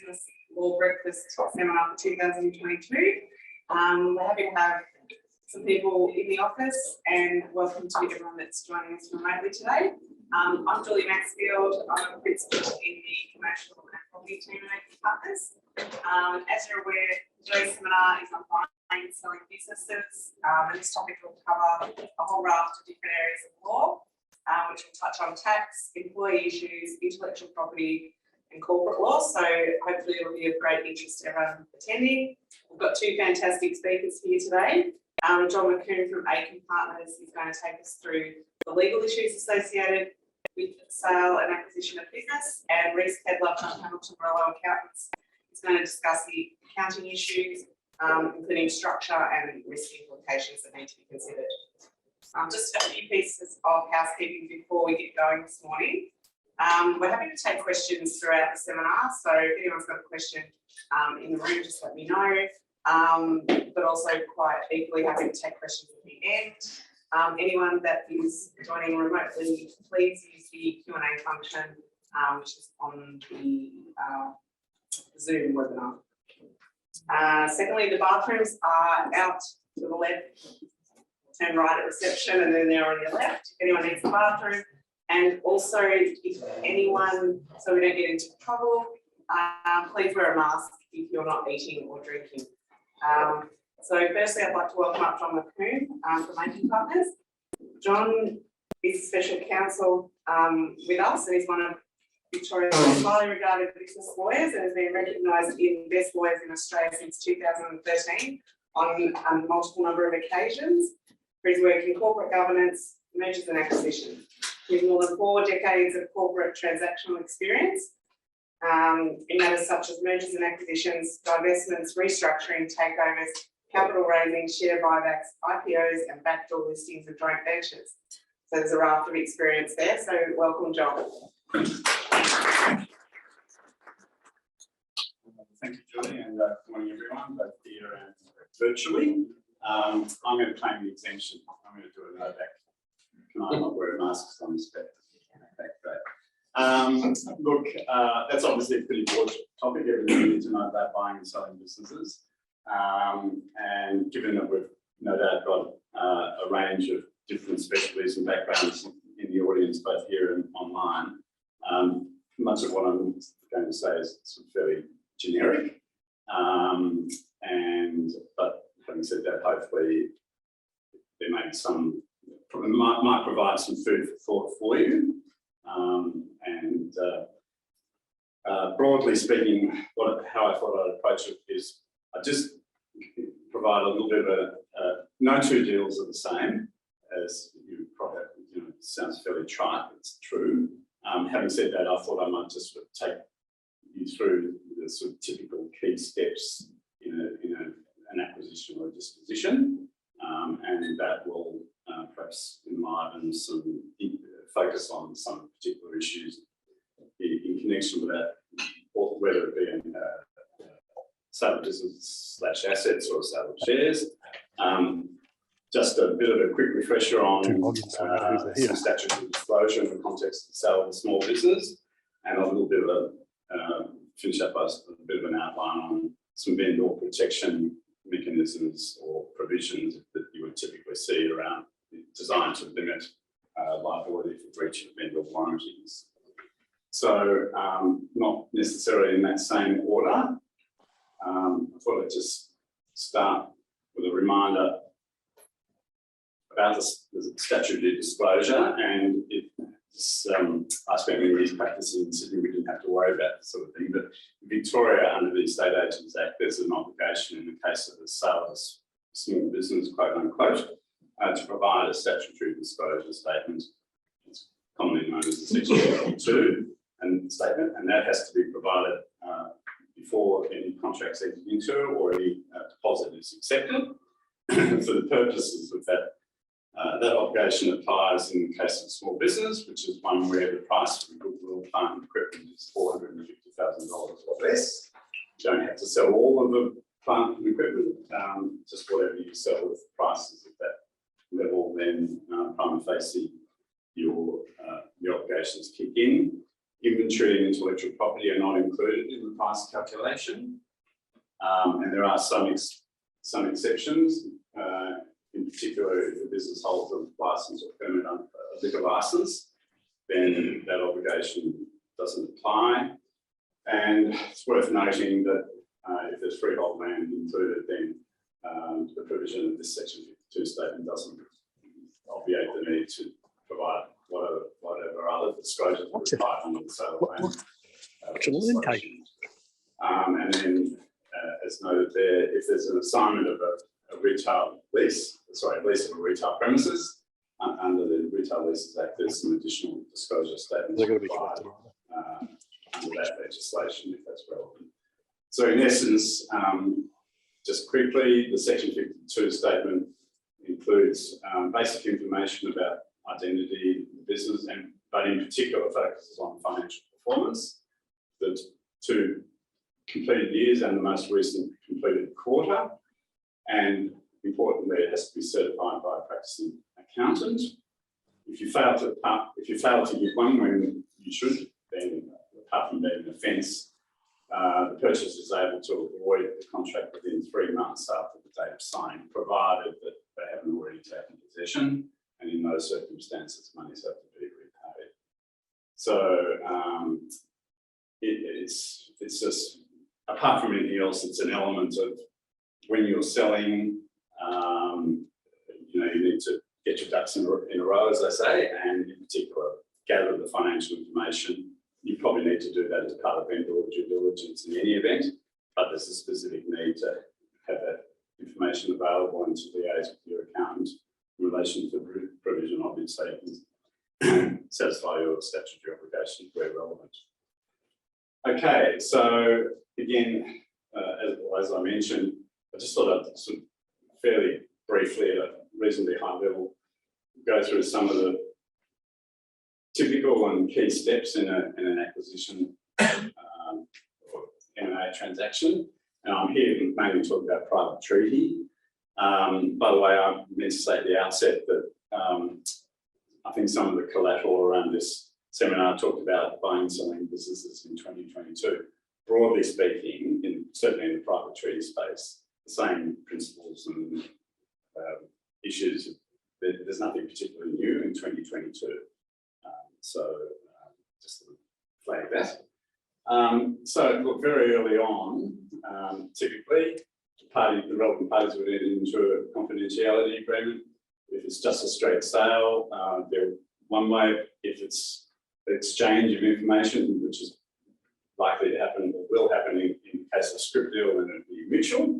Business Law Breakfast Seminar for 2022. We're happy to have some people in the office, and welcome to everyone that's joining us remotely today. I'm Julie Maxfield. I'm a principal in the Commercial and Property team at AP Partners. As you're aware, today's seminar is on buying and selling businesses, and this topic will cover a whole raft of different areas of law, which will touch on tax, employee issues, intellectual property, and corporate law. So hopefully it'll be of great interest to everyone attending. We've got two fantastic speakers here today. John McCoon from AP Partners is going to take us through the legal issues associated with sale and acquisition of business, and Reece Pedler from Hamilton Morello Accountants is going to discuss the accounting issues, including structure and risk implications that need to be considered. Just a few pieces of housekeeping before we get going this morning. We're happy to take questions throughout the seminar, so if anyone's got a question in the room, just let me know. But also quite equally happy to take questions at the end. Anyone that is joining remotely, please use the Q&A function, which is on the Zoom webinar. Secondly, the bathrooms are out to the left, turn right at reception, and then they're on your left if anyone needs the bathroom. And also, if anyone, so we don't get into trouble, please wear a mask if you're not eating or drinking. So firstly, I'd like to welcome up John McCoon from AP Partners. John is special counsel with us, and he's one of Victoria's most highly regarded business lawyers, and has been recognised in Best Lawyers in Australia since 2013 on a multiple number of occasions for his work in corporate governance, mergers and acquisitions. He has more than 4 decades of corporate transactional experience in matters such as mergers and acquisitions, divestments, restructuring, takeovers, capital raising, share buybacks, IPOs, and backdoor listings of joint ventures. So there's a raft of experience there. So welcome, John. Thank you, Julie, and good morning, everyone, both here and virtually. I'm going to claim the exemption. I'm going to do a no back. I'm not wearing masks on this back. Look, that's obviously a pretty broad topic. Everything you need to know about buying and selling businesses. And given that we've no doubt got a range of different specialties and backgrounds in the audience, both here and online, much of what I'm going to say is sort of fairly generic. But having said that, hopefully there may be some, might provide some food for thought for you. Broadly speaking, how I thought I'd approach it is I just provide a little bit of no two deals are the same, as you probably, it sounds fairly trite, but it's true. Having said that, I thought I might just sort of take you through the sort of typical key steps in an acquisition or a disposition, and that will perhaps enliven some focus on some particular issues in connection with that, or whether it be in sale of business / assets or sale of shares. Just a bit of a quick refresher on some statutory disclosure in the context of the sale of a small business, and a little bit of a finish up a bit of an outline on some vendor protection mechanisms or provisions that you would typically see around, designed to limit liability for breach of vendor warranties. So not necessarily in that same order. I thought I'd just start with a reminder about the statutory disclosure, and I spent many years practicing in Sydney. We didn't have to worry about this sort of thing, but in Victoria, under the Estate Agents Act, there's an obligation in the case of the sale of a small business, quote unquote, to provide a statutory disclosure statement. It's commonly known as the Section 52 statement, and that has to be provided before any contract's entered into or any deposit is accepted. For the purposes of that, that obligation applies in the case of a small business, which is one where the price for goodwill, plant and equipment is $450,000 or less. You don't have to sell all of the plant and equipment, just whatever you sell with prices at that level, then prima facie your obligations kick in. Inventory and intellectual property are not included in the price calculation. And there are some exceptions. In particular, if the business holds a license or permit on a liquor license, then that obligation doesn't apply. And it's worth noting that if there's freehold land included, then the provision of this section 52 statement doesn't obviate the need to provide whatever other disclosures are required under the sale of land. legislation. And then, as noted there, if there's an assignment of a retail lease, lease of a retail premises, under the Retail Leases Act, there's some additional disclosure statements required under that legislation, if that's relevant. So in essence, just quickly, the Section 52 statement includes basic information about identity, the business, but in particular focuses on financial performance, the 2 completed years and the most recent completed quarter, and importantly, it has to be certified by a practicing accountant. If you fail to give one when you should, then apart from being an offence, the purchaser is able to avoid the contract within 3 months after the date of signing, provided that they haven't already taken possession, and in those circumstances, monies have to be repaid. So it's just, apart from anything else, it's an element of when you're selling, you need to get your ducks in a row, as I say, and in particular, gather the financial information. You probably need to do that as part of vendor due diligence in any event, but there's a specific need to have that information available and to liaise with your accountant in relation to the provision of your statements, satisfy your statutory obligations where relevant. Okay, so again, as I mentioned, I just thought I'd sort of fairly briefly at a reasonably high level go through some of the typical and key steps in an acquisition or M&A transaction. And I'm here mainly talking about private treaty. By the way, I meant to say at the outset that I think some of the collateral around this seminar talked about buying and selling businesses in 2022. Broadly speaking, certainly in the private treaty space, the same principles and issues. There's nothing particularly new in 2022. Just to flag that. So look, very early on, typically, the relevant parties would enter into a confidentiality agreement. If it's just a straight sale, one way. If it's exchange of information, which is likely to happen or will happen in the case of a scrip deal, then it would be mutual.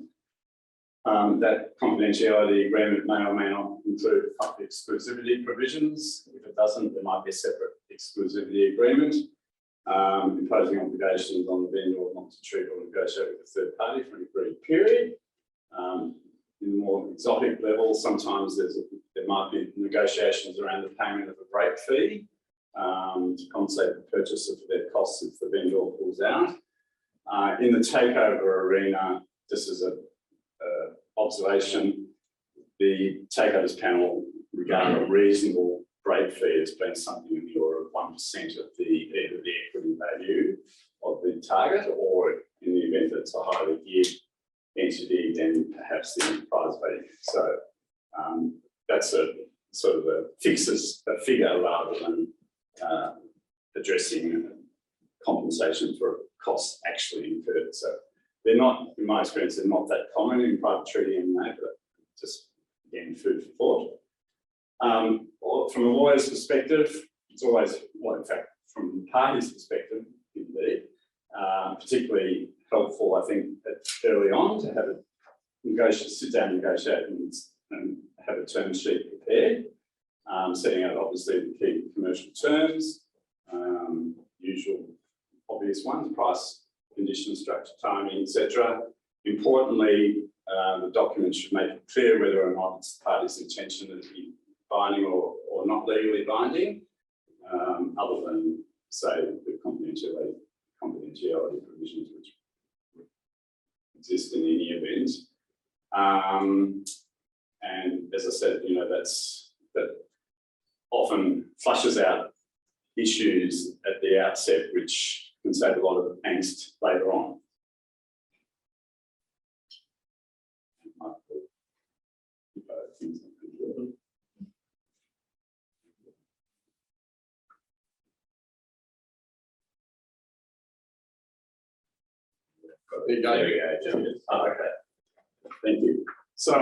That confidentiality agreement may or may not include exclusivity provisions. If it doesn't, there might be a separate exclusivity agreement, imposing obligations on the vendor not to treat or negotiate with a third party for an agreed period. In the more exotic level, sometimes there might be negotiations around the payment of a break fee to compensate the purchaser for their costs if the vendor pulls out. In the takeover arena, just as an observation, the takeovers panel regard a reasonable break fee as being something in the order of 1% of either the equity value of the target, or in the event that it's a highly geared entity, then perhaps the enterprise value. So that's a sort of fixes a figure rather than addressing compensation for costs actually incurred. So they're not, in my experience, they're not that common in private treaty M&A, but just again, food for thought. From a lawyer's perspective, it's always, well, in fact, from the party's perspective, indeed, particularly helpful, I think, early on to have a sit down, negotiate, and have a term sheet prepared, setting out obviously the key commercial terms, usual obvious ones, price, conditions, structure, timing, etc. Importantly, the document should make it clear whether or not it's the party's intention that it be binding or not legally binding, other than, say, the confidentiality provisions which exist in any event. And as I said, that often flushes out issues at the outset, which can save a lot of angst later on. There we go. Oh, okay. Thank you. So,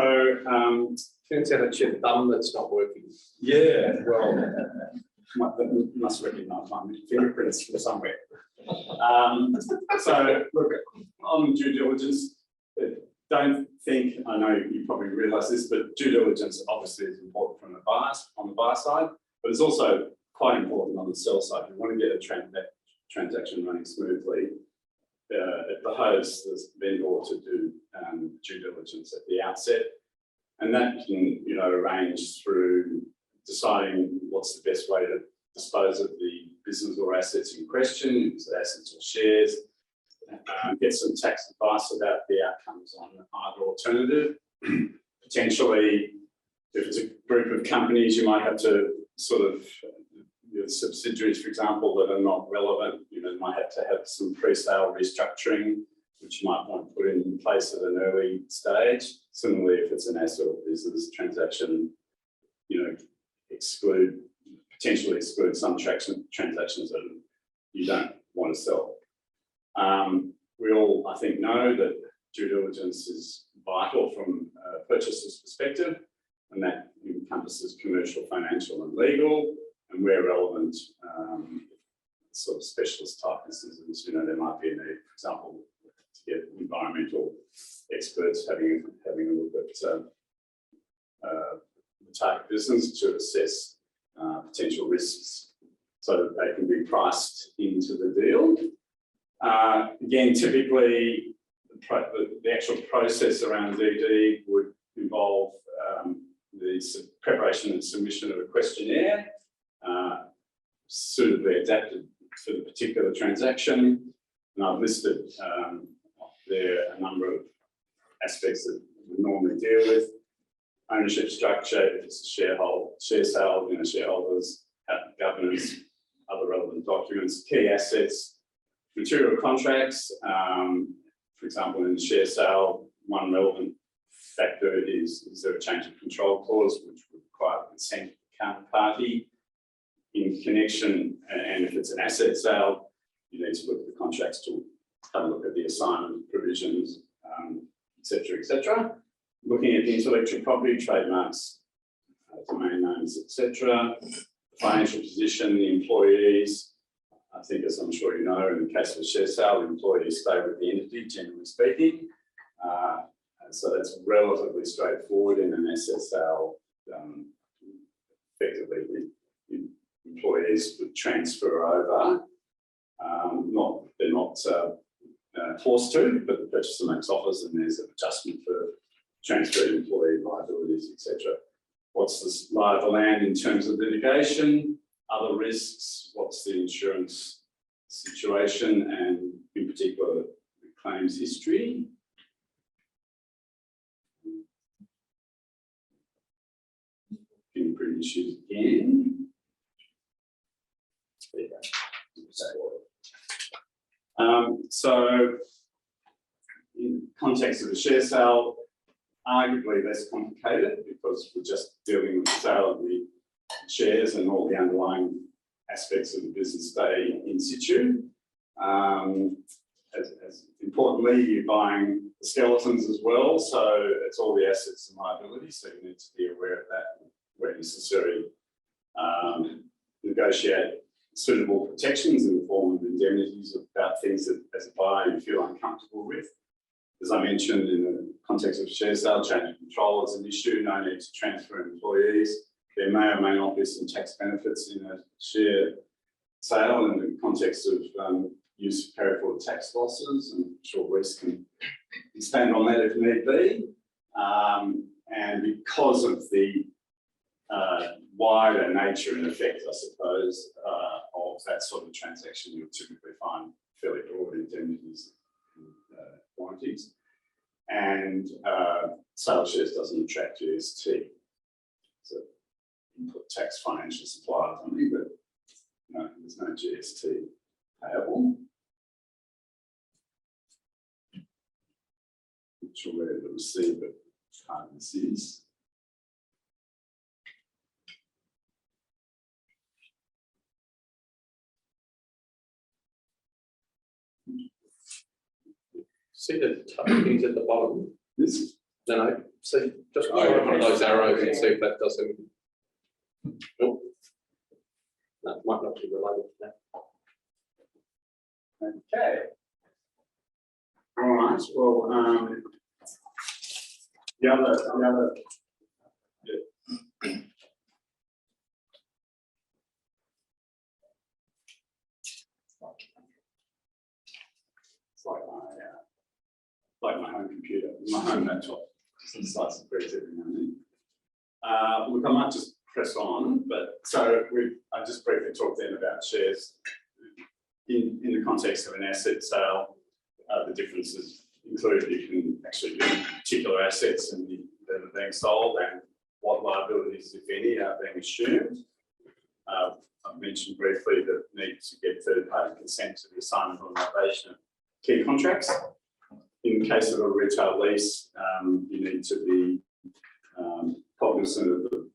turns out it's your thumb that's not working. yeah, well, must recognise my fingerprints from somewhere. So, look, on due diligence, don't think, I know you probably realise this, but due diligence obviously is important from the on the buy side, but it's also quite important on the sell side. You want to get a transaction running smoothly. It behoves the vendor to do due diligence at the outset, and that can, you know, arrange through deciding what's the best way to dispose of the business or assets in question, if it's assets or shares, get some tax advice about the outcomes on either alternative. Potentially, if it's a group of companies, you might have to sort of, your subsidiaries, for example, that are not relevant, you know, might have to have some pre-sale restructuring, which you might want to put in place at an early stage. Similarly, if it's an asset or business transaction, you know, potentially exclude some transactions that you don't want to sell. We all, I think, know that due diligence is vital from a purchaser's perspective, and that encompasses commercial, financial, and legal. And where relevant, sort of specialist type businesses, you know, there might be a need, for example, to get environmental experts having a look at the target business to assess potential risks so that they can be priced into the deal. Again, typically, the actual process around DD would involve the preparation and submission of a questionnaire, suitably adapted for the particular transaction. And I've listed there a number of aspects that we normally deal with. Ownership structure, if it's a share sale, you know, shareholders, governance, other relevant documents, key assets, material contracts. For example, in the share sale, one relevant factor is there a change of control clause, which would require consent of the counterparty in connection, and if it's an asset sale, you need to look at the contracts to have a look at the assignment provisions, etc., etc. Looking at the intellectual property, trademarks, domain names, etc. Financial position, the employees. I think, as I'm sure you know, in the case of a share sale, the employees stay with the entity, generally speaking. So that's relatively straightforward. In an asset sale, effectively, the employees would transfer over. They're not forced to, but the purchaser makes offers and there's an adjustment for transferred employee liabilities, etc. What's the lie of the land in terms of litigation, other risks, what's the insurance situation, and in particular, the claims history. Fingerprint issues again. There you go. So, in context of the share sale, arguably less complicated because we're just dealing with the sale of the shares and all the underlying aspects of the business stay in situ. As importantly, you're buying the skeletons as well, so it's all the assets and liabilities, so you need to be aware of that where necessary. Negotiate suitable protections in the form of indemnities about things that, as a buyer, you feel uncomfortable with. As I mentioned, in the context of share sale, change of control is an issue, no need to transfer employees. There may or may not be some tax benefits in a share sale in the context of use of carry forward tax losses, and I'm sure Reece can stand on that if need be. And because of the wider nature and effect, I suppose, of that sort of transaction, you'll typically find fairly broad indemnities and warranties. And sale shares doesn't attract GST. So input tax financial suppliers only, but No, there's no GST payable. Not sure where the receiver part of this is. See the things at the bottom? This, No, see, just Oh, click on okay. those arrows and see if that does anything. Nope. That might not be related to that. okay. All right, well, the other, yeah. It's like my home computer, my home laptop, just slice and freeze every now and then. Look, I might just press on, but so I just briefly talked then about shares in the context of an asset sale. The differences include you can actually do particular assets and that are being sold and what liabilities, if any, are being assumed. I've mentioned briefly the need to get third-party consent to the assignment or novation of key contracts. In the case of a retail lease, you need to be cognizant of the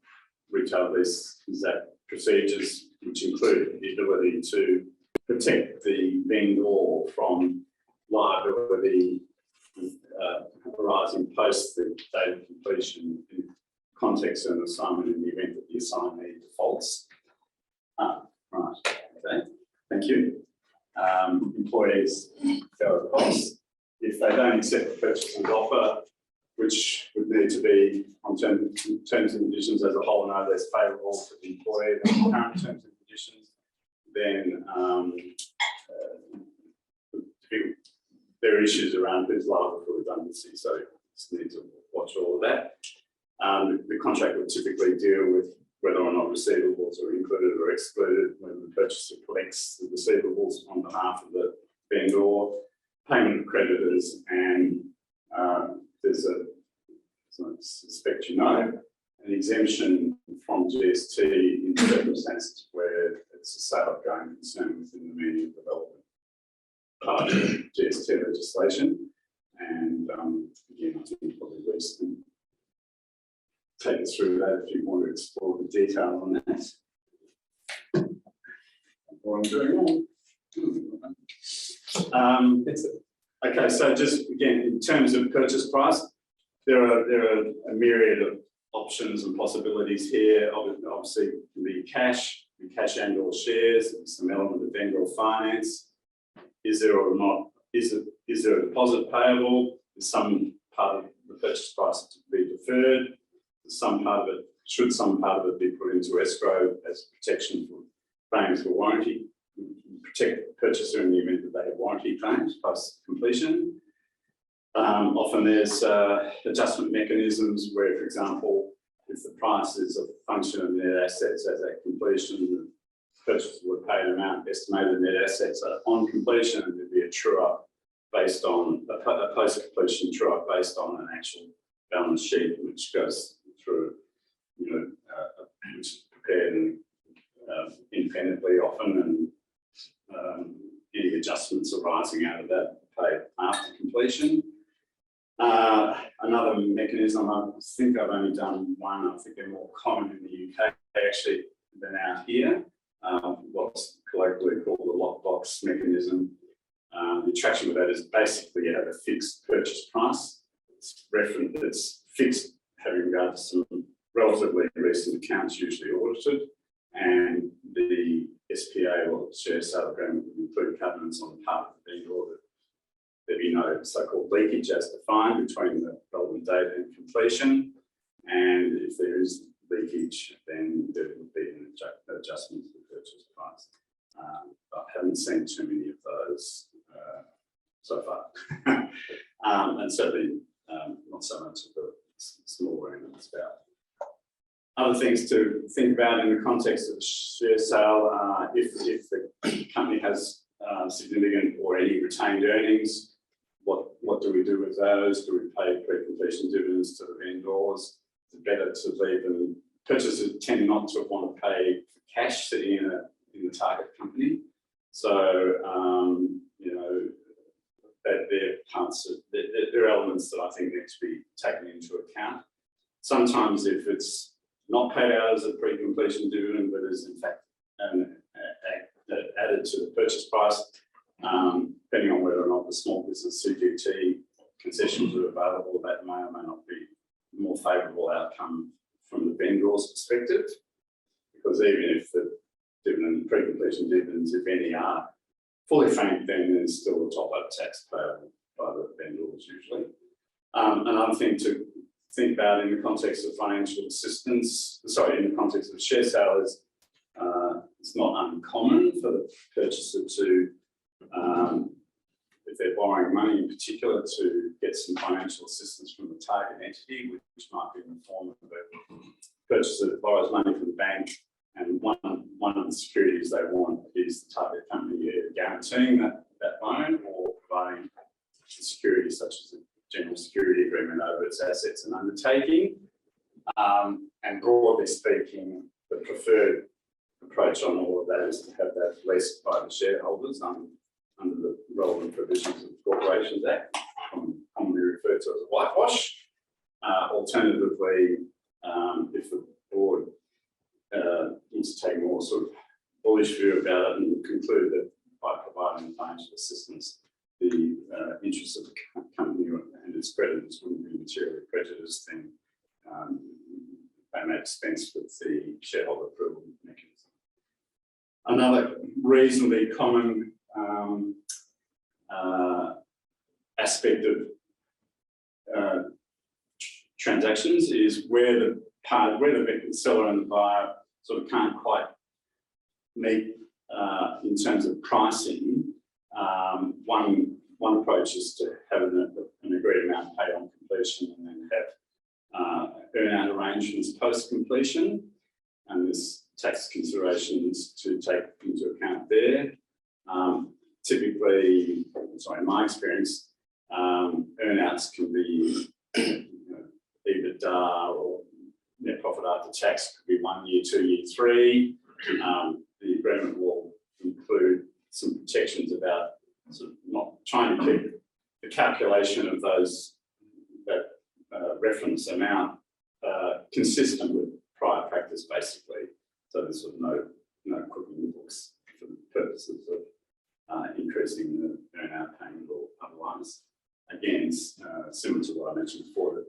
retail lease exact procedures, which include the ability to protect the vendor from liability arising post the date of completion in context of an assignment in the event that the assignee defaults. Right, okay, thank you. Employees fellow costs. If they don't accept the purchaser's offer, which would need to be on terms and conditions as a whole no less favourable to the employee than the current terms and conditions, then there are issues around who's liable for redundancy, so just need to watch all of that. The contract would typically deal with whether or not receivables are included or excluded when the purchaser collects the receivables on behalf of the vendor, payment of creditors, and there's a, as I suspect you know, an exemption from GST in circumstances where it's a sale of going concern within the meaning of the relevant part of GST legislation. And again, I think probably Lisa can take us through that if you want to explore the detail on that. What I'm doing wrong. Okay, so just again, in terms of purchase price, there are a myriad of options and possibilities here. Obviously, it can be cash and or shares, some element of vendor finance. Is there or not? Is there a deposit payable? Is some part of the purchase price to be deferred? Some part of it, should some part of it be put into escrow as protection for claims for warranty? Protect the purchaser in the event that they have warranty claims post completion. Often there's adjustment mechanisms where, for example, if the price is a function of net assets as at completion, the purchaser would pay an amount estimated net assets on completion, and there'd be a true-up based on a post-completion true-up based on an actual balance sheet, which goes through, which is prepared independently often, and any adjustments arising out of that paid after completion. Another mechanism, I think I've only done one, I think they're more common in the UK actually than out here, what's colloquially called the lockbox mechanism. The attraction with that is basically you have a fixed purchase price. It's fixed having regard to some relatively recent accounts usually audited, and the SPA or share sale agreement would include covenants on the part of the vendor that there be no so-called leakage as defined between the relevant date and completion, and if there is leakage, then there would be an adjustment to the purchase price. I haven't seen too many of those so far, and certainly not so much of the smaller end of the scale. Other things to think about in the context of share sale, if the company has significant or any retained earnings, what do we do with those? Do we pay pre-completion dividends to the vendors? Is it better to leave them? Purchasers tend not to want to pay for cash sitting in the target company. So, you know, that they're parts of, they're elements that I think need to be taken into account. Sometimes if it's not paid out as a pre-completion dividend, but is in fact added to the purchase price, depending on whether or not the small business CGT concessions are available, that may or may not be a more favourable outcome from the vendor's perspective. Because even if the dividend, pre-completion dividends, if any, are fully franked, then there's still a top-up tax payable by the vendors usually. Another thing to think about in the context of financial assistance, sorry, in the context of share sale is it's not uncommon for the purchaser to, if they're borrowing money in particular, to get some financial assistance from the target entity, which might be in the form of a purchaser that borrows money from the bank, and one of the securities they want is the target company guaranteeing that loan or providing security such as a general security agreement over its assets and undertaking. And broadly speaking, the preferred approach on all of that is to have that leased by the shareholders under the relevant provisions of the Corporations Act, commonly referred to as a whitewash. Alternatively, if the board needs to take a more sort of bullish view about it and conclude that by providing financial assistance, the interests of the company and its creditors wouldn't be materially prejudiced, then they may dispense with the shareholder approval mechanism. Another reasonably common aspect of transactions is where the seller and the buyer sort of can't quite meet in terms of pricing. One approach is to have an agreed amount paid on completion and then have earn-out arrangements post-completion, and there's tax considerations to take into account there. Typically, sorry, in my experience, earn-outs can be EBITDA or net profit after tax, could be 1 year, 2 year, 3. The agreement will include some protections about sort of not trying to keep the calculation of that reference amount consistent with prior practice, basically. So there's sort of no cooking books for the purposes of increasing the earn-out payment or otherwise. Again, similar to what I mentioned before,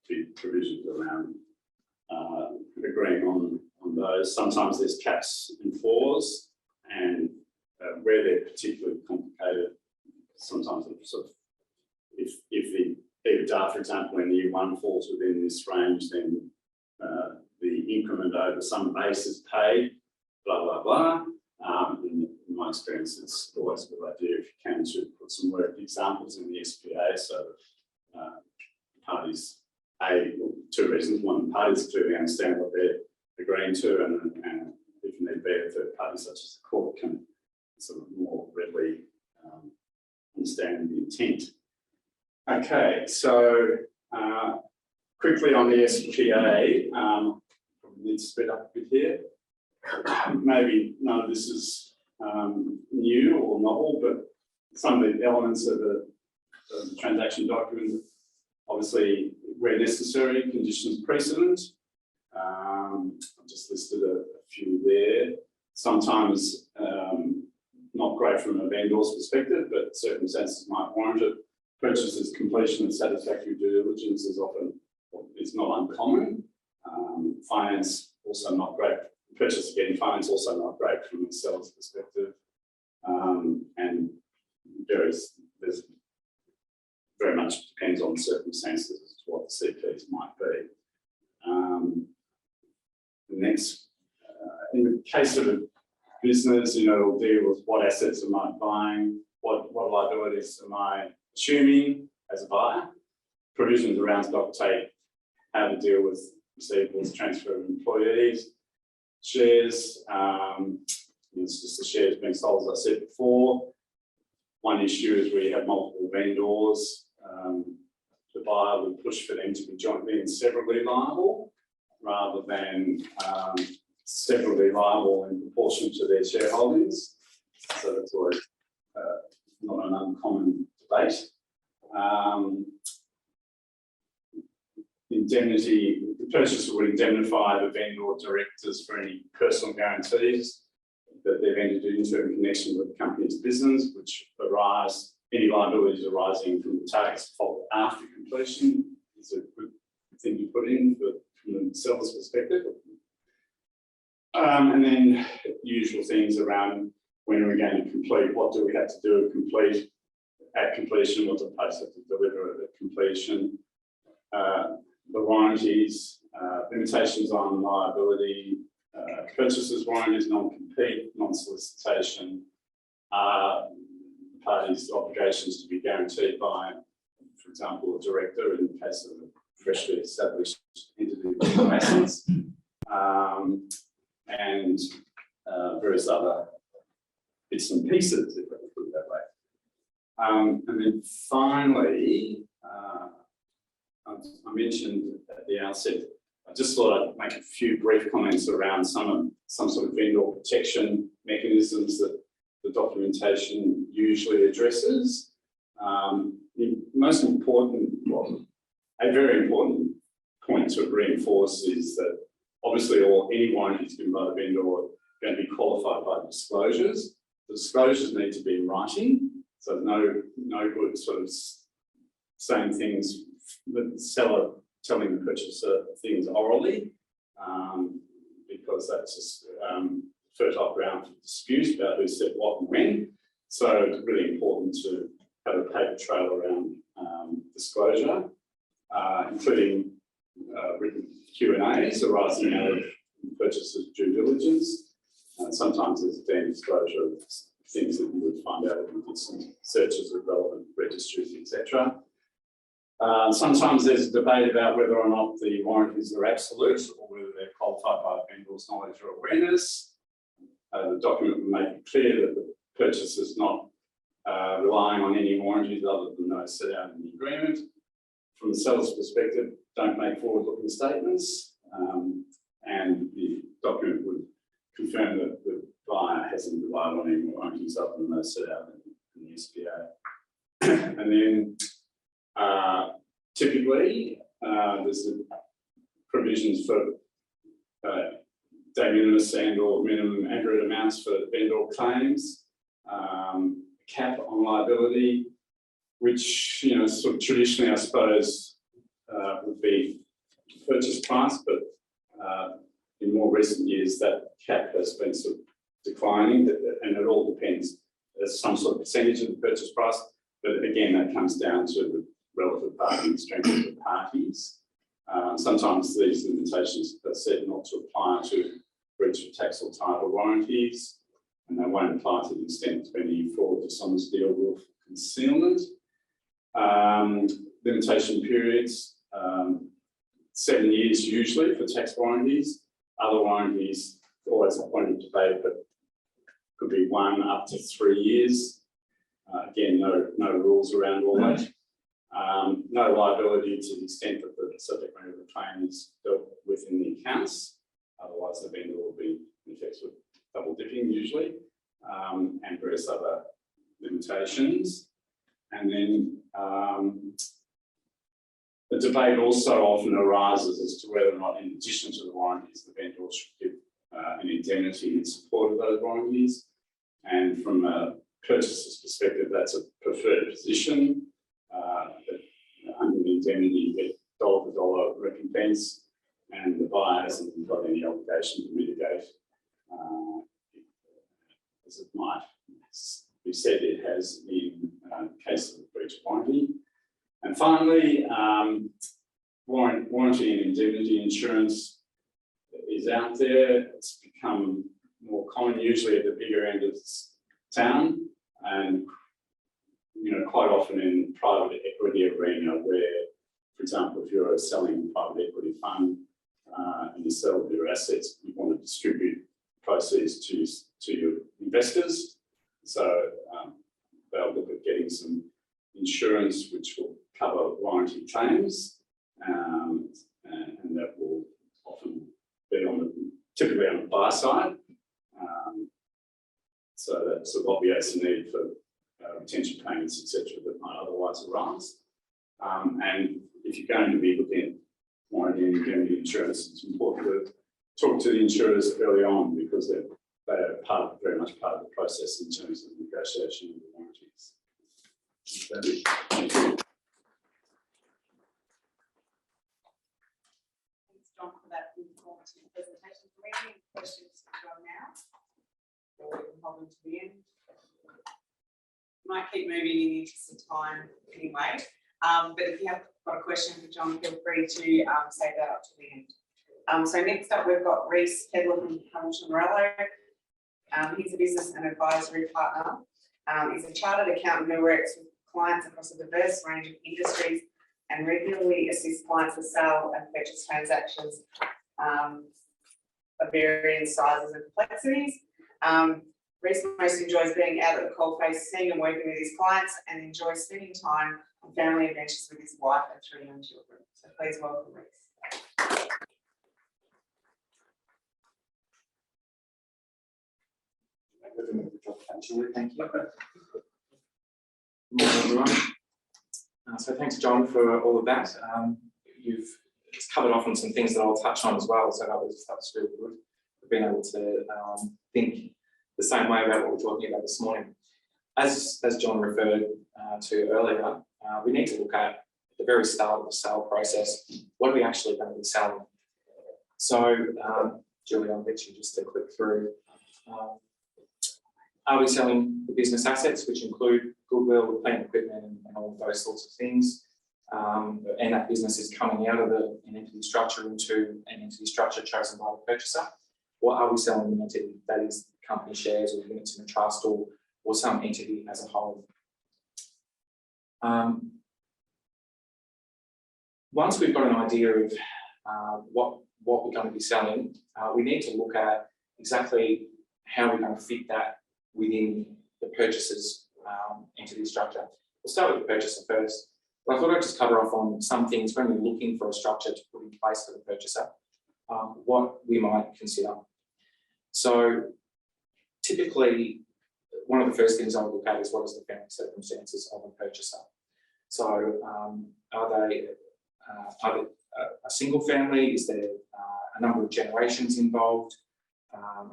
the provisions around agreeing on those. Sometimes there's caps and floors, and where they're particularly complicated, sometimes it's sort of, if the EBITDA, for example, in year 1 falls within this range, then the increment over some base is paid, blah, blah, blah. In my experience, it's always a good idea if you can to put some work examples in the SPA so that parties, two reasons. One, parties clearly understand what they're agreeing to, and if need be, a third party such as the court can sort of more readily understand the intent. Okay, so quickly on the SCGA, probably need to speed up a bit here. Maybe none of this is new or novel, but some of the elements of the transaction document, obviously, where necessary, conditions precedent. I've just listed a few there. Sometimes not great from a vendor's perspective, but circumstances might warrant it. Purchases completion and satisfactory due diligence is often, it's not uncommon. Finance also not great. Purchase again, finance also not great from the seller's perspective. And there's very much depends on circumstances as to what the CPs might be. Next, in the case of a business, it'll deal with what assets am I buying, what liabilities am I assuming as a buyer, provisions around stock take, how to deal with receivables, transfer of employees, shares. It's just the shares being sold, as I said before. One issue is where you have multiple vendors. The buyer would push for them to be jointly and severally liable, rather than separately liable in proportion to their shareholdings. So that's always not an uncommon debate. Indemnity, the purchaser would indemnify the vendor or directors for any personal guarantees that they've entered into in connection with the company's business, which arise, any liabilities arising from the target's default after completion is a good thing to put in from the seller's perspective. And then usual things around when are we going to complete, what do we have to do at completion, what do the post have to deliver at completion, the warranties, limitations on liability, purchasers' warranties, non-compete, non-solicitation, parties' obligations to be guaranteed by, for example, a director in the case of a freshly established entity with assets, and various other bits and pieces, if I can put it that way. And then finally, I mentioned at the outset, I just thought I'd make a few brief comments around some sort of vendor protection mechanisms that the documentation usually addresses. The most important, well, a very important point to reinforce is that obviously any warranties given by the vendor are going to be qualified by disclosures. The disclosures need to be in writing, so no good sort of saying things, the seller telling the purchaser things orally, because that's just fertile ground for dispute about who said what and when. So it's really important to have a paper trail around disclosure, including written Q&As arising out of purchasers' due diligence. Sometimes there's a disclosure of things that you would find out if you did some searches of relevant registries, etc. Sometimes there's a debate about whether or not the warranties are absolute or whether they're qualified by the vendor's knowledge or awareness. The document will make it clear that the purchaser is not relying on any warranties other than those set out in the agreement. From the seller's perspective, don't make forward-looking statements, and the document would confirm that the buyer hasn't relied on any warranties other than those set out in the SCGA. And then typically, there's the provisions for de minimis and or minimum aggregate amounts for vendor claims, cap on liability, which, you know, sort of traditionally, I suppose, would be purchase price, but in more recent years, that cap has been sort of declining, and it all depends. There's some sort of percentage of the purchase price, but again, that comes down to the relative bargaining strength of the parties. Sometimes these limitations are said not to apply to breach of tax or title warranties, and they won't apply to the extent of any fraud, dishonesty, or willful concealment. Limitation periods, 7 years usually for tax warranties. Other warranties, always a point of debate, but could be 1 up to 3 years. Again, no rules around all that. No liability to the extent that the subject matter of the claim is dealt with in the accounts. Otherwise, the vendor will be in effect with double dipping usually, and various other limitations. And then the debate also often arises as to whether or not, in addition to the warranties, the vendor should give an indemnity in support of those warranties. And from a purchaser's perspective, that's a preferred position. Under the indemnity, you get dollar for dollar recompense, and the buyer hasn't got any obligation to mitigate, as it might be said it has in case of a breach of warranty. And finally, warranty and indemnity insurance is out there. It's become more common, usually at the bigger end of town, and quite often in private equity arena, where, for example, if you're selling a private equity fund and you sell your assets, you want to distribute proceeds to your investors. So they'll look at getting some insurance which will cover warranty claims, and that will often be typically on the buy side. so that sort of obviates the need for retention payments, etc., that might otherwise arise. And if you're going to be looking at warranty and indemnity insurance, it's important to talk to the insurers early on, because they are very much part of the process in terms of negotiation of the warranties. Thank you. Thanks, John, for that informative presentation. Do we have any questions for John now? Or we can hold them to the end. Might keep moving in the interest of time anyway. But if you have got a question for John, feel free to save that up to the end. So next up, we've got Reece Pedler from Hamilton Morello. He's a business and advisory partner. He's a chartered accountant who works with clients across a diverse range of industries and regularly assists clients with sale and purchase transactions of varying sizes and complexities. Reece most enjoys being out at the coalface, seeing and working with his clients, and enjoys spending time on family adventures with his wife and 3 young children. So please welcome Reece. Julie, thank you. Good morning, everyone. So thanks, John, for all of that. You've covered off on some things that I'll touch on as well, so that was really good. We've been able to think the same way about what we're talking about this morning. As John referred to earlier, we need to look at the very start of the sale process. What are we actually going to be selling? So, Julie, I'll get you just to click through. Are we selling the business assets, which include goodwill, plant equipment, and all of those sorts of things? And that business is coming out of an entity structure into an entity structure chosen by the purchaser? Or are we selling an entity that is company shares or units in a trust, or some entity as a whole? Once we've got an idea of what we're going to be selling, we need to look at exactly how we're going to fit that within the purchaser's entity structure. We'll start with the purchaser first. But I thought I'd just cover off on some things when we're looking for a structure to put in place for the purchaser, what we might consider. So typically, one of the first things I would look at is what is the family circumstances of a purchaser. So are they a single family? Is there a number of generations involved?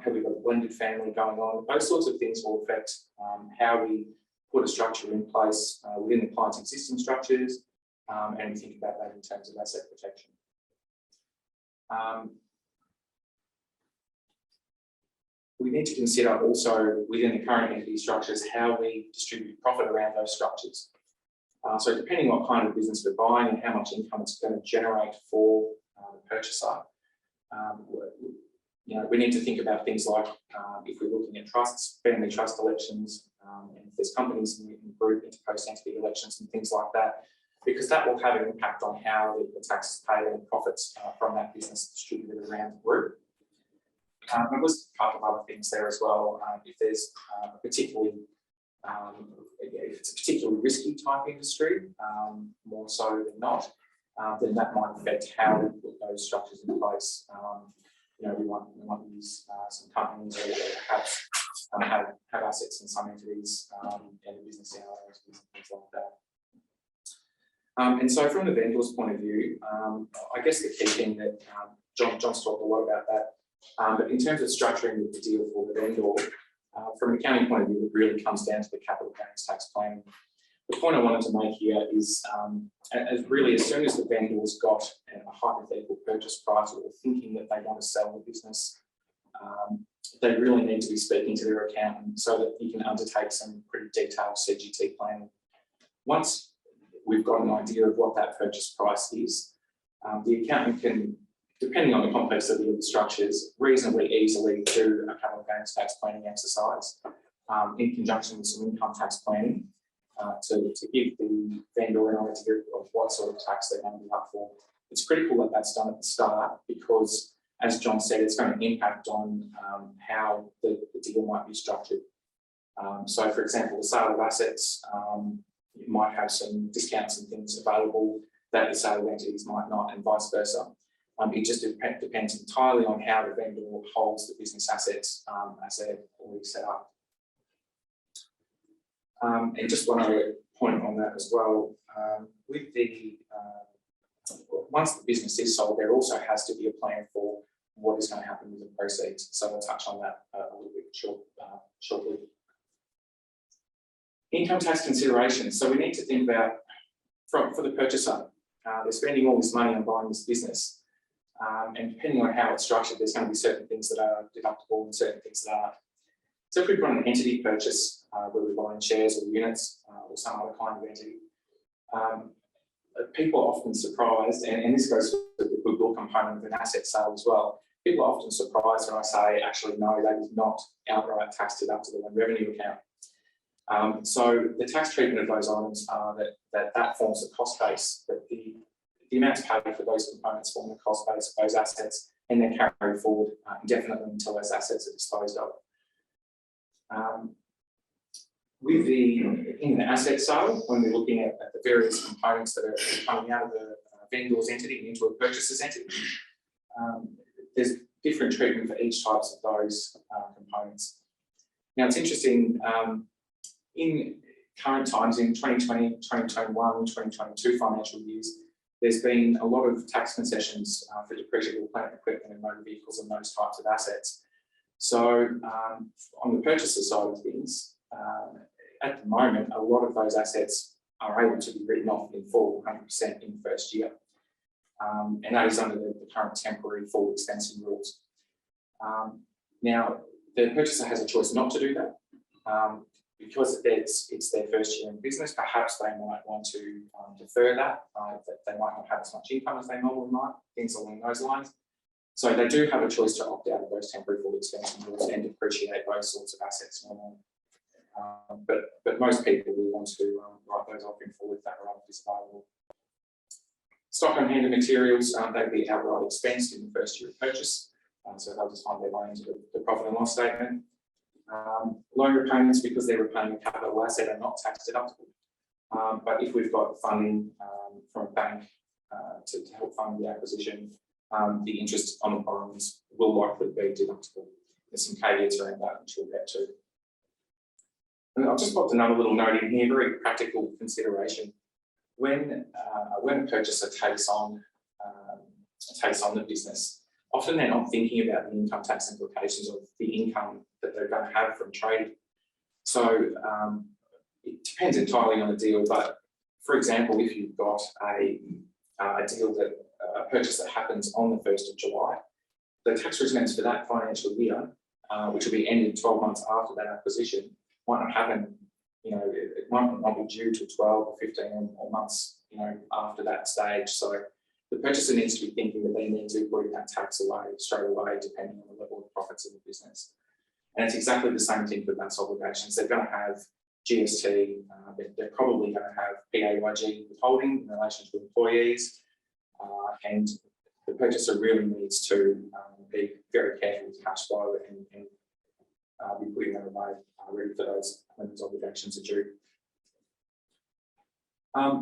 Have we got a blended family going on? Those sorts of things will affect how we put a structure in place within the client's existing structures, and we think about that in terms of asset protection. We need to consider also within the current entity structures how we distribute profit around those structures. So depending on what kind of business we're buying and how much income it's going to generate for the purchaser, we need to think about things like if we're looking at trusts, family trust elections, and if there's companies in group interpost entity elections and things like that, because that will have an impact on how the tax is paid and profits from that business distributed around the group. There was a couple of other things there as well. If there's if it's a particularly risky type industry, more so than not, then that might affect how we put those structures in place. We might use some companies that perhaps have assets in some entities and the business areas and things like that. And so from the vendor's point of view, I guess the key thing that John's talked a lot about that, but in terms of structuring the deal for the vendor, from an accounting point of view, it really comes down to the capital gains tax planning. The point I wanted to make here is, as soon as the vendor's got a hypothetical purchase price, or thinking that they want to sell the business, they really need to be speaking to their accountant so that you can undertake some pretty detailed CGT planning. Once we've got an idea of what that purchase price is, the accountant can, depending on the complexity of the structures, reasonably easily do a capital gains tax planning exercise in conjunction with some income tax planning to give the vendor an idea of what sort of tax they're going to be up for. It's critical that that's done at the start because, as John said, it's going to impact on how the deal might be structured. So, for example, the sale of assets, you might have some discounts and things available that the sale of entities might not, and vice versa. It just depends entirely on how the vendor holds the business assets as they're already set up. And just one other point on that as well, with the, once the business is sold, there also has to be a plan for what is going to happen with the proceeds. So I'll touch on that a little bit shortly. Income tax considerations. So we need to think about, for the purchaser, they're spending all this money on buying this business. And depending on how it's structured, there's going to be certain things that are deductible and certain things that aren't. So if we've got an entity purchase where we're buying shares or units or some other kind of entity, people are often surprised, and this goes to the goodwill component of an asset sale as well. People are often surprised when I say, actually, no, that is not outright tax deductible and revenue account. So the tax treatment of those items are that forms the cost base, that the amounts paid for those components form the cost base of those assets, and then carry forward indefinitely until those assets are disposed of. In the asset sale, when we're looking at the various components that are coming out of the vendor's entity into a purchaser's entity, there's different treatment for each types of those components. Now it's interesting, in current times, in 2020, 2021, 2022 financial years, there's been a lot of tax concessions for depreciable plant equipment and motor vehicles and those types of assets. So on the purchaser side of things, at the moment, a lot of those assets are able to be written off in full 100% in the first year. And that is under the current temporary full expensing rules. Now, the purchaser has a choice not to do that. Because it's their first year in business, perhaps they might want to defer that. They might not have as much income as they normally might, things along those lines. So they do have a choice to opt out of those temporary full expensing rules and depreciate those sorts of assets normally. But most people will want to write those off in full if that right is available. Stock on hand and materials, they'd be outright expensed in the first year of purchase. So they'll just find their way into the profit and loss statement. Loan repayments, because they're repaying a capital asset, are not tax deductible. But if we've got funding from a bank to help fund the acquisition, the interest on the borrowings will likely be deductible. There's some caveats around that, which we'll get to. And I've just popped another little note in here, very practical consideration. When a purchaser takes on the business, often they're not thinking about the income tax implications of the income that they're going to have from trading. So it depends entirely on the deal, but for example, if you've got a deal that a purchase that happens on the 1st of July, the tax returns for that financial year, which will be ended 12 months after that acquisition, might not happen, it might not be due to 12 or 15 or months, after that stage. So the purchaser needs to be thinking that they need to put that tax away straight away, depending on the level of profits of the business. And it's exactly the same thing for tax obligations. They're going to have GST, they're probably going to have PAYG withholding in relation to employees, and the purchaser really needs to be very careful with cash flow and be putting that away ready for those when those obligations are due.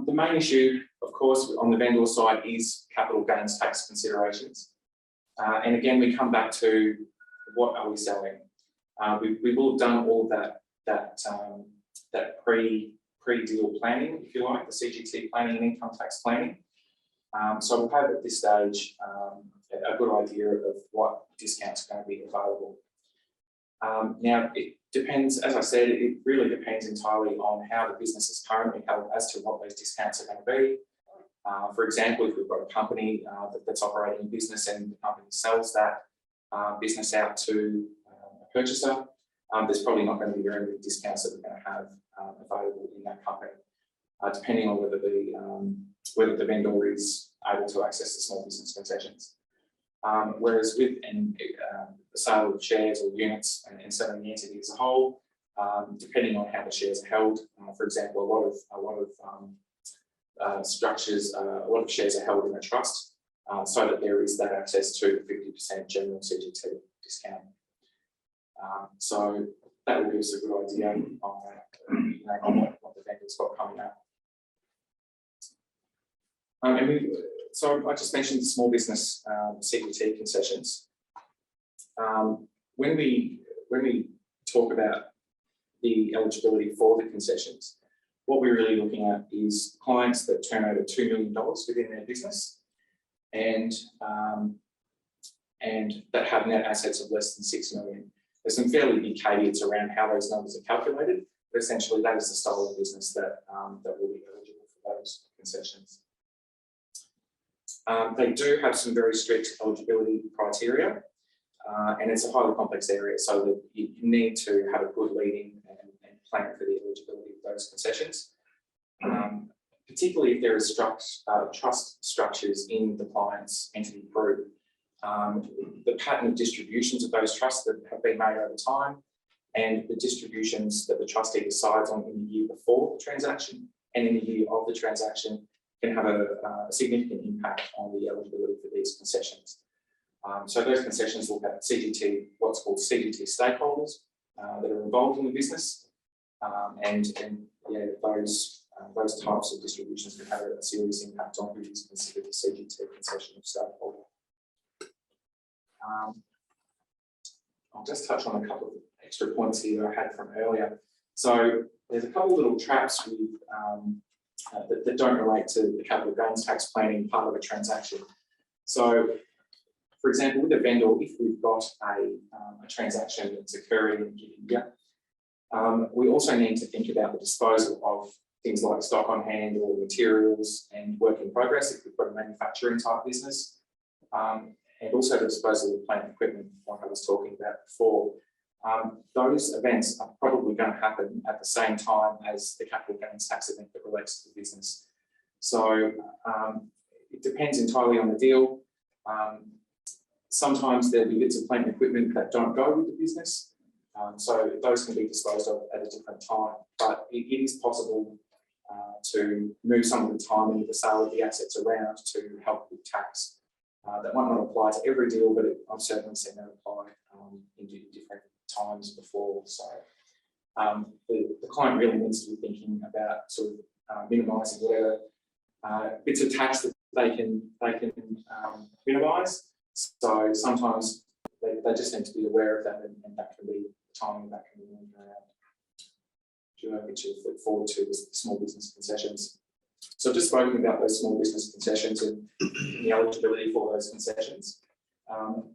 The main issue, of course, on the vendor side is capital gains tax considerations. And again, we come back to what are we selling? We will have done all of that pre-deal planning, if you like, the CGT planning and income tax planning. So we'll have at this stage a good idea of what discounts are going to be available. Now, it depends, as I said, it really depends entirely on how the business is currently held as to what those discounts are going to be. For example, if we've got a company that's operating a business and the company sells that business out to a purchaser, there's probably not going to be very big discounts that we're going to have available in that company, depending on whether the vendor is able to access the small business concessions. Whereas with the sale of shares or units and selling the entity as a whole, depending on how the shares are held, for example, a lot of structures, a lot of shares are held in a trust, so that there is that access to the 50% general CGT discount. So that will give us a good idea on what the vendor's got coming up. So I just mentioned the small business CGT concessions. When we talk about the eligibility for the concessions, what we're really looking at is clients that turn over $2 million within their business and that have net assets of less than 6 million. There's some fairly big caveats around how those numbers are calculated, but essentially that is the style of business that, that will be eligible for those concessions. They do have some very strict eligibility criteria, and it's a highly complex area, so that you need to have a good leading and plan for the eligibility of those concessions. Particularly if there is trust structures in the client's entity group. The pattern of distributions of those trusts that have been made over time and the distributions that the trustee decides on in the year before the transaction and in the year of the transaction can have a significant impact on the eligibility for these concessions. So those concessions will have CGT, what's called CGT stakeholders that are involved in the business, and yeah, those types of distributions can have a serious impact on who is considered a CGT concession stakeholder. I'll just touch on a couple of extra points here that I had from earlier. So there's a couple of little traps with, that don't relate to the capital gains tax planning part of a transaction. So, for example, with a vendor, if we've got a transaction that's occurring in a given year, we also need to think about the disposal of things like stock on hand or materials and work in progress if we've got a manufacturing type business. And also the disposal of plant equipment, like I was talking about before. Those events are probably going to happen at the same time as the capital gains tax event that relates to the business. So it depends entirely on the deal. Sometimes there'll be bits of plant equipment that don't go with the business. So those can be disposed of at a different time, but it is possible to move some of the timing of the sale of the assets around to help with tax. That might not apply to every deal, but I've certainly seen that apply in different times before. So the client really needs to be thinking about sort of minimising whatever bits of tax that they can minimise. So sometimes they just need to be aware of that, and that can be timing that can be moved around. Which you look forward to is the small business concessions. So I've just spoken about those small business concessions and the eligibility for those concessions.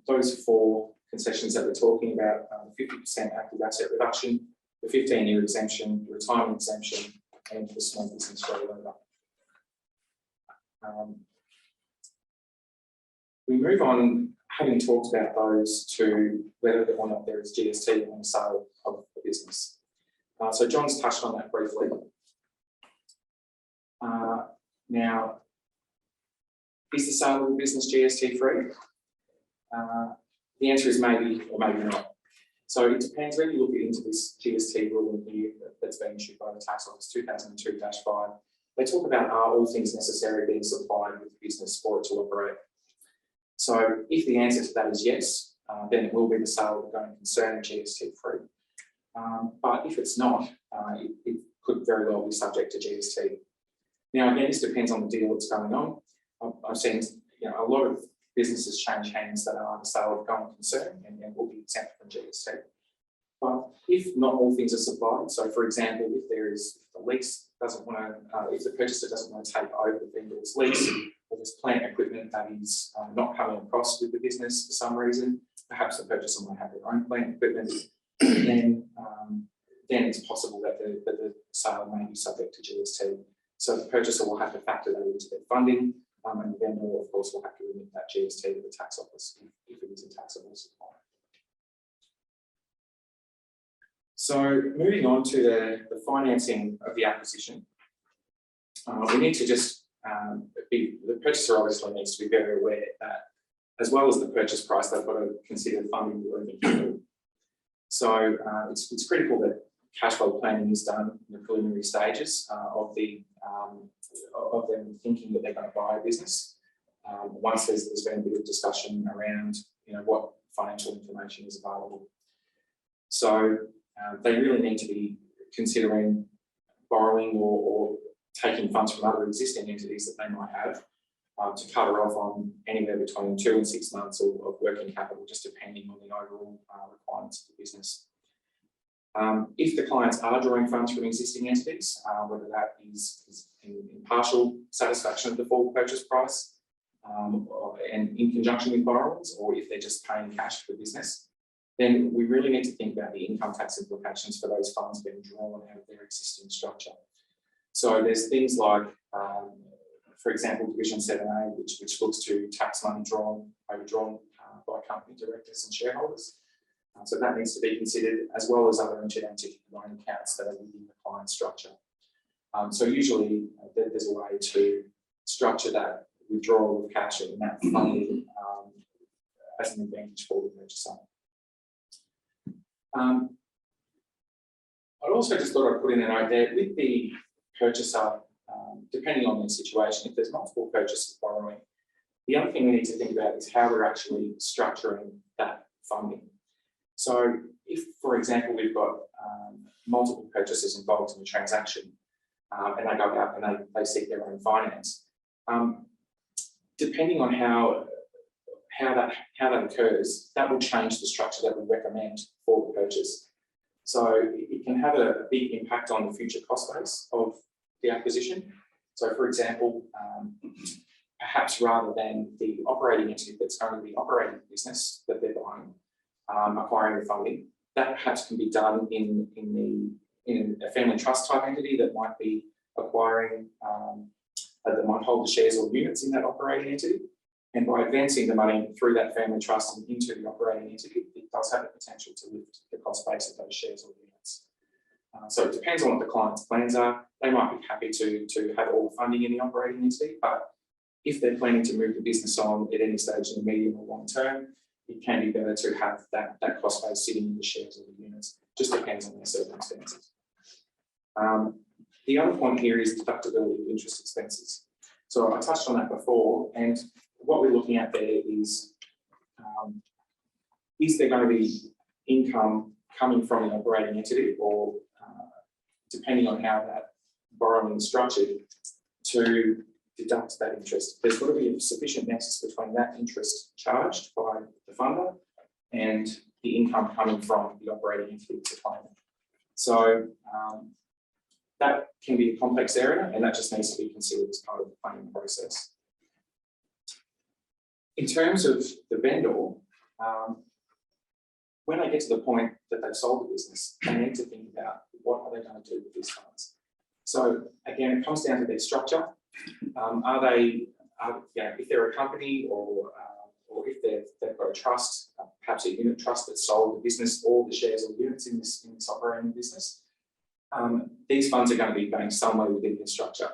Those 4 concessions that we're talking about, 50% active asset reduction, the 15-year exemption, the retirement exemption, and the small business rollover. We move on, having talked about those, to whether or not there is GST on the sale of the business. So John's touched on that briefly. Now, is the sale of the business GST free? The answer is maybe or maybe not. So it depends when you look into this GST ruling here that's been issued by the Tax Office 2002-5. They talk about are all things necessary being supplied with the business for it to operate. So if the answer to that is yes, then it will be the sale of the going concern GST free. But if it's not, it could very well be subject to GST. Now, again, this depends on the deal that's going on. I've seen a lot of businesses change hands that are the sale of going concern and will be exempt from GST. But if not all things are supplied, so for example, if the lease doesn't want to, if the purchaser doesn't want to take over the vendor's lease, or there's plant equipment that is not coming across with the business for some reason, perhaps the purchaser might have their own plant equipment, then it's possible that the sale may be subject to GST. So the purchaser will have to factor that into their funding, and the vendor, of course, will have to remit that GST to the tax office if it is a taxable supply. So moving on to the financing of the acquisition, we need to just the purchaser obviously needs to be very aware that, as well as the purchase price, they've got to consider funding the working capital. So it's critical that cash flow planning is done in the preliminary stages of them thinking that they're going to buy a business. Once there's been a bit of discussion around what financial information is available. So they really need to be considering borrowing or taking funds from other existing entities that they might have to cover off on anywhere between 2 and 6 months of working capital, just depending on the overall requirements of the business. If the clients are drawing funds from existing entities, whether that is in partial satisfaction of the full purchase price and in conjunction with borrowings, or if they're just paying cash for business, then we really need to think about the income tax implications for those funds being drawn out of their existing structure. So there's things like, for example, Division 7A, which looks to tax money overdrawn by company directors and shareholders. So that needs to be considered, as well as other entity loan accounts that are within the client structure. So usually there's a way to structure that withdrawal of cash and that funding as an advantage for the purchaser. I'd also just thought I'd put in a note there with the purchaser, depending on the situation, if there's multiple purchasers borrowing, the other thing we need to think about is how we're actually structuring that funding. So if, for example, we've got multiple purchasers involved in the transaction and they go out and they seek their own finance, depending on how that occurs, that will change the structure that we recommend for the purchase. So it can have a big impact on the future cost base of the acquisition. So, for example, perhaps rather than the operating entity that's going to be operating the business that they're buying, acquiring the funding, that perhaps can be done in a family trust type entity that might be acquiring, that might hold the shares or units in that operating entity. And by advancing the money through that family trust and into the operating entity, it does have the potential to lift the cost base of those shares or units. So it depends on what the client's plans are. They might be happy to have all the funding in the operating entity, but if they're planning to move the business on at any stage in the medium or long term, it can be better to have that cost base sitting in the shares or the units. Just depends on their circumstances. The other point here is deductibility of interest expenses. So I touched on that before, and what we're looking at there is there going to be income coming from the operating entity, or depending on how that borrowing is structured, to deduct that interest. There's got to be a sufficient nexus between that interest charged by the funder and the income coming from the operating entity to claim. So that can be a complex area, and that just needs to be considered as part of the planning process. In terms of the vendor, when they get to the point that they've sold the business, they need to think about what are they going to do with these funds. So again, it comes down to their structure. If they're a company or if they've got a trust, perhaps a unit trust that sold the business, all the shares or units in this operating business, these funds are going to be banked somewhere within their structure.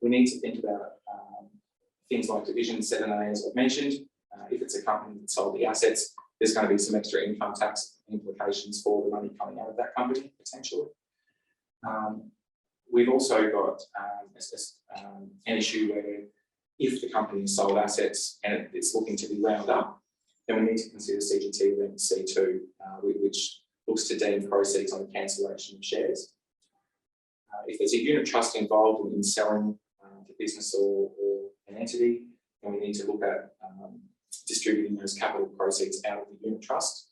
We need to think about things like Division 7A, as I've mentioned. If it's a company that sold the assets, there's going to be some extra income tax implications for the money coming out of that company, potentially. We've also got an issue where if the company has sold assets and it's looking to be wound up, then we need to consider CGT Amendment C2, which looks to deem proceeds on the cancellation of shares. If there's a unit trust involved in selling the business or an entity, then we need to look at distributing those capital proceeds out of the unit trust,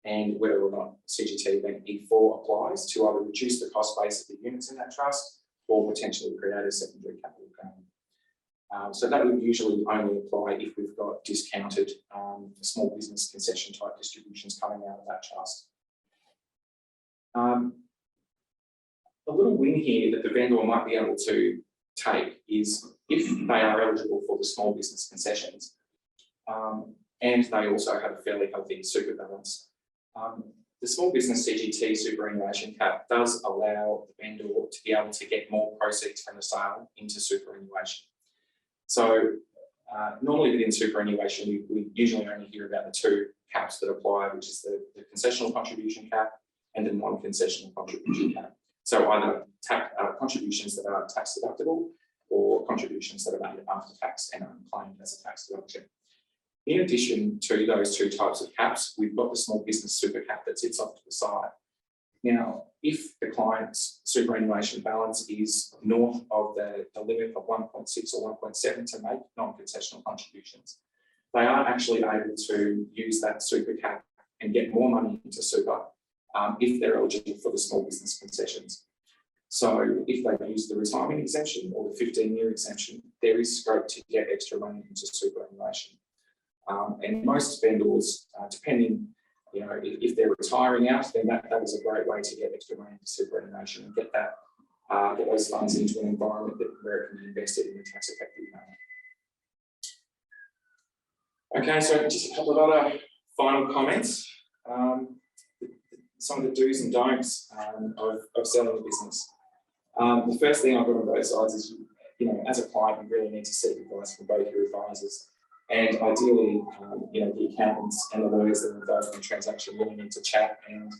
and whether or not CGT Event E4 applies to either reduce the cost base of the units in that trust or potentially create a secondary capital gain. So that would usually only apply if we've got discounted small business concession type distributions coming out of that trust. A little win here that the vendor might be able to take is if they are eligible for the small business concessions, and they also have a fairly healthy super balance. The small business CGT superannuation cap does allow the vendor to be able to get more proceeds from the sale into superannuation. So normally within superannuation, we usually only hear about the two caps that apply, which is the concessional contribution cap and the non-concessional contribution cap. So either contributions that are tax deductible or contributions that are made after tax and are claimed as a tax deduction. In addition to those two types of caps, we've got the small business super cap that sits off to the side. Now, if the client's superannuation balance is north of the limit of 1.6 or 1.7 to make non-concessional contributions, they are actually able to use that super cap and get more money into super if they're eligible for the small business concessions. So if they use the retirement exemption or the 15-year exemption, there is scope to get extra money into superannuation. And most vendors, depending, you know, if they're retiring out, then that is a great way to get extra money into superannuation and get that get those funds into an environment where it can be invested in a tax-effective manner. Okay, so just a couple of other final comments. Some of the do's and don'ts of selling a business. The first thing I've got on both sides is, you know, as a client, you really need to seek advice from both your advisors. And ideally, you know, the accountants and the lawyers that are involved in the transaction really need to chat and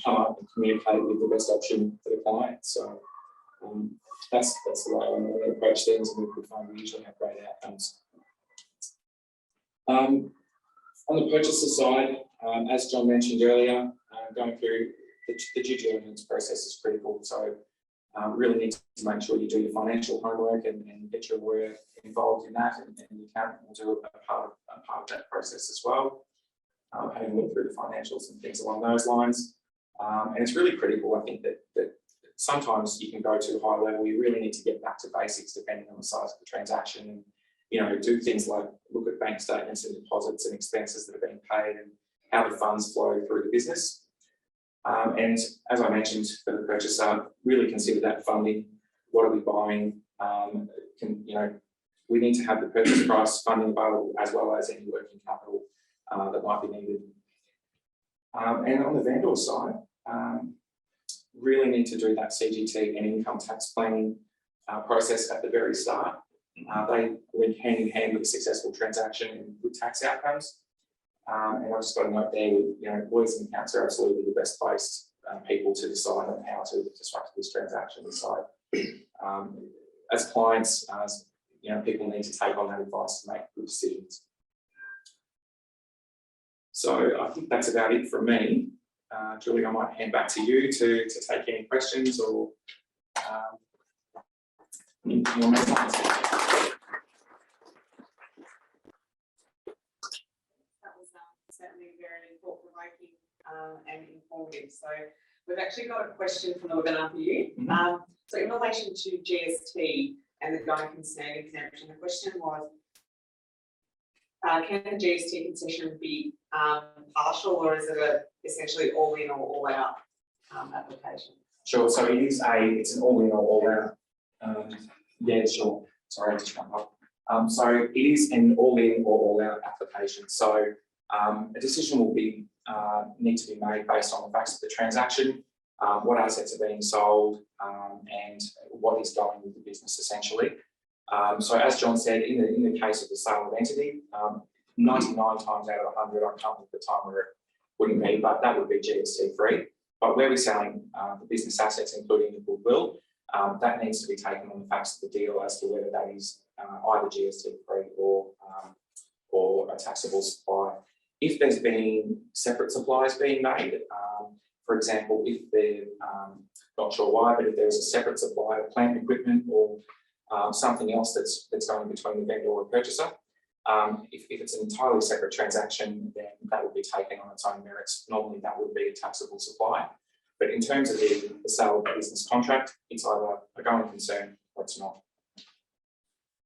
come up and communicate with the best option for the client. So that's the way I normally approach things, and we find we usually have great outcomes. On the purchaser side, as John mentioned earlier, going through the due diligence process is critical. So really need to make sure you do your financial homework and get your lawyer involved in that, and the accountant will do a part of that process as well. Having looked through the financials and things along those lines. And it's really critical, I think, that sometimes you can go to a high level, you really need to get back to basics depending on the size of the transaction, and, you know, do things like look at bank statements and deposits and expenses that are being paid and how the funds flow through the business. And as I mentioned, for the purchaser, really consider that funding. What are we buying? You know, we need to have the purchase price funding available, as well as any working capital that might be needed. And on the vendor side, really need to do that CGT and income tax planning process at the very start. They went hand in hand with a successful transaction and good tax outcomes. And I've just got a note there, you know, lawyers and accountants are absolutely the best placed people to decide on how to structure this transaction. So as clients, you know, people need to take on that advice to make good decisions. So I think that's about it from me. Julie, I might hand back to you to take any questions or any more comments. That was certainly very thought-provoking and informative. So we've actually got a question from the webinar for you. So in relation to GST and the going concern exemption, the question was, can the GST concession be partial, or is it essentially all in or all out application? Sure. So it is it's an all in or all out. Yeah, sure. Sorry, I just jumped up. So it is an all in or all out application. So a decision will be need to be made based on the facts of the transaction, what assets are being sold, and what is going with the business essentially. So as John said, in the case of the sale of entity, 99 times out of 100, I can't think of the time where it wouldn't be, but that would be GST free. But where we're selling the business assets, including the goodwill, that needs to be taken on the facts of the deal as to whether that is either GST free or a taxable supply. If there's been separate supplies being made, for example, if they're not sure why, but if there's a separate supply of plant equipment or something else that's going between the vendor or purchaser, if it's an entirely separate transaction, then that would be taken on its own merits. Normally, that would be a taxable supply. But in terms of the sale of the business contract, it's either a going concern or it's not.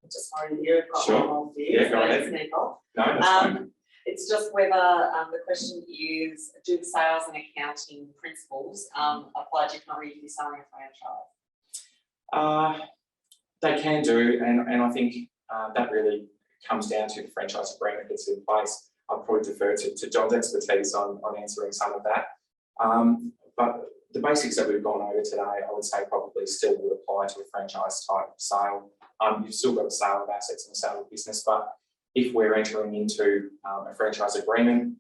Just sorry, you've got Sure. one more view. Yeah, go ahead. Sneak off. No, that's fine. It's just whether the question is, do the sales and accounting principles apply differently if you're selling a franchise? They can do, and I think that really comes down to the franchise agreement that's in place. I'll probably defer to John's expertise on answering some of that. But the basics that we've gone over today, I would say probably still would apply to a franchise type sale. You've still got a sale of assets and a sale of business, but if we're entering into a franchise agreement,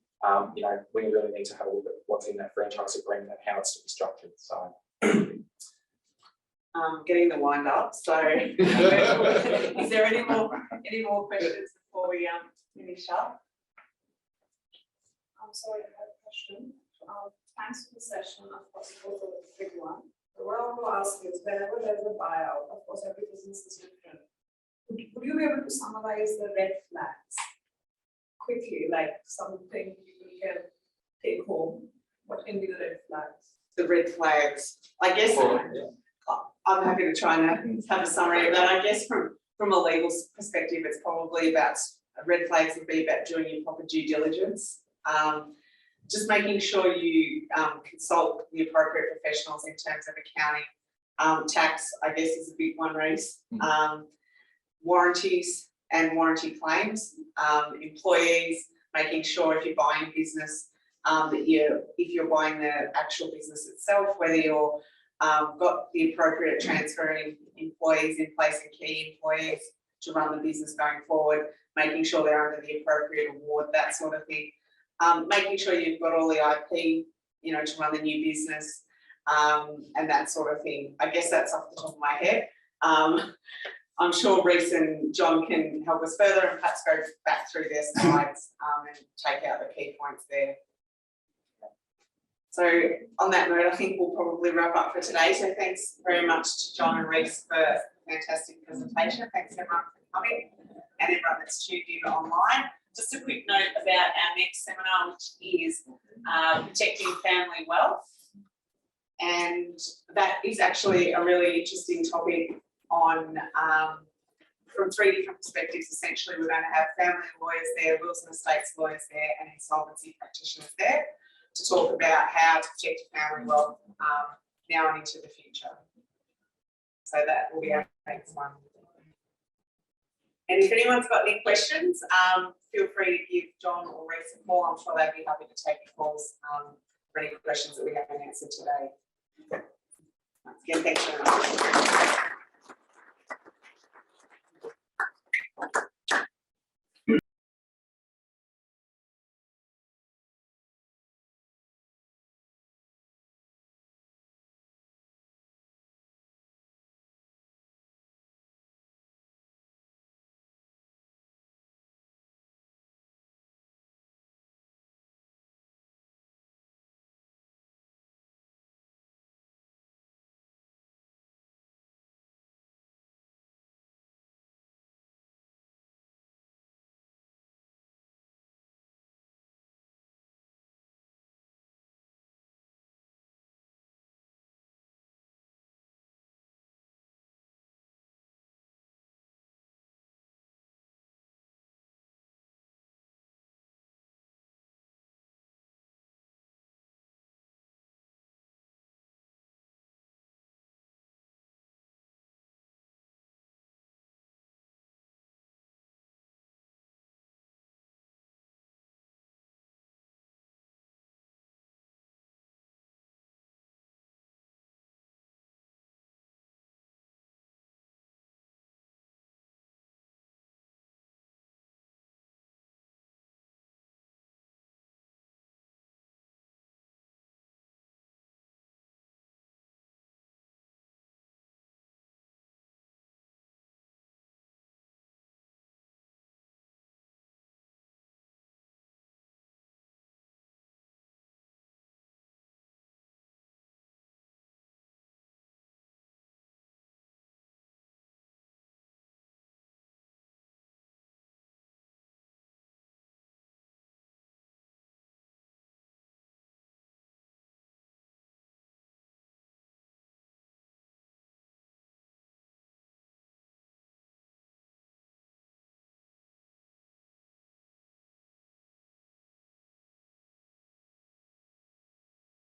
you know, we really need to have a look at what's in that franchise agreement and how it's to be structured. So, getting the wind up. So, is there any more questions before we finish up? I'm sorry, I have a question. Thanks for the session. Of course, it was a big one. So what I want to ask is, whenever there's a buyout, of course, every business is different. Would you be able to summarize the red flags quickly, like something you can take home What can be the red flags? The red flags, I guess. I'm happy to try and have a summary of that. I guess from a legal perspective, it's probably about red flags would be about doing your proper due diligence. Just making sure you consult the appropriate professionals in terms of accounting. Tax, I guess, is a big one, Reece. Warranties and warranty claims. Employees, making sure if you're buying business, that if you're buying the actual business itself, whether you're got the appropriate transferring employees in place and key employees to run the business going forward, making sure they're under the appropriate award, that sort of thing. Making sure you've got all the IP, to run the new business, and that sort of thing. I guess that's off the top of my head. I'm sure Reece and John can help us further and perhaps go back through their slides and take out the key points there. So on that note, I think we'll probably wrap up for today. So thanks very much to John and Reece for a fantastic presentation. Thanks everyone for coming and everyone that's tuned in online. Just a quick note about our next seminar, which is Protecting Family Wealth. And that is actually a really interesting topic on from 3 different perspectives. Essentially, we're going to have family lawyers there, wills and estates lawyers there, and insolvency practitioners there to talk about how to protect family wealth now and into the future. So that will be our next one. And if anyone's got any questions, feel free to give John or Reece a call. I'm sure they'd be happy to take your calls for any questions that we haven't answered today. Once again, thanks very much.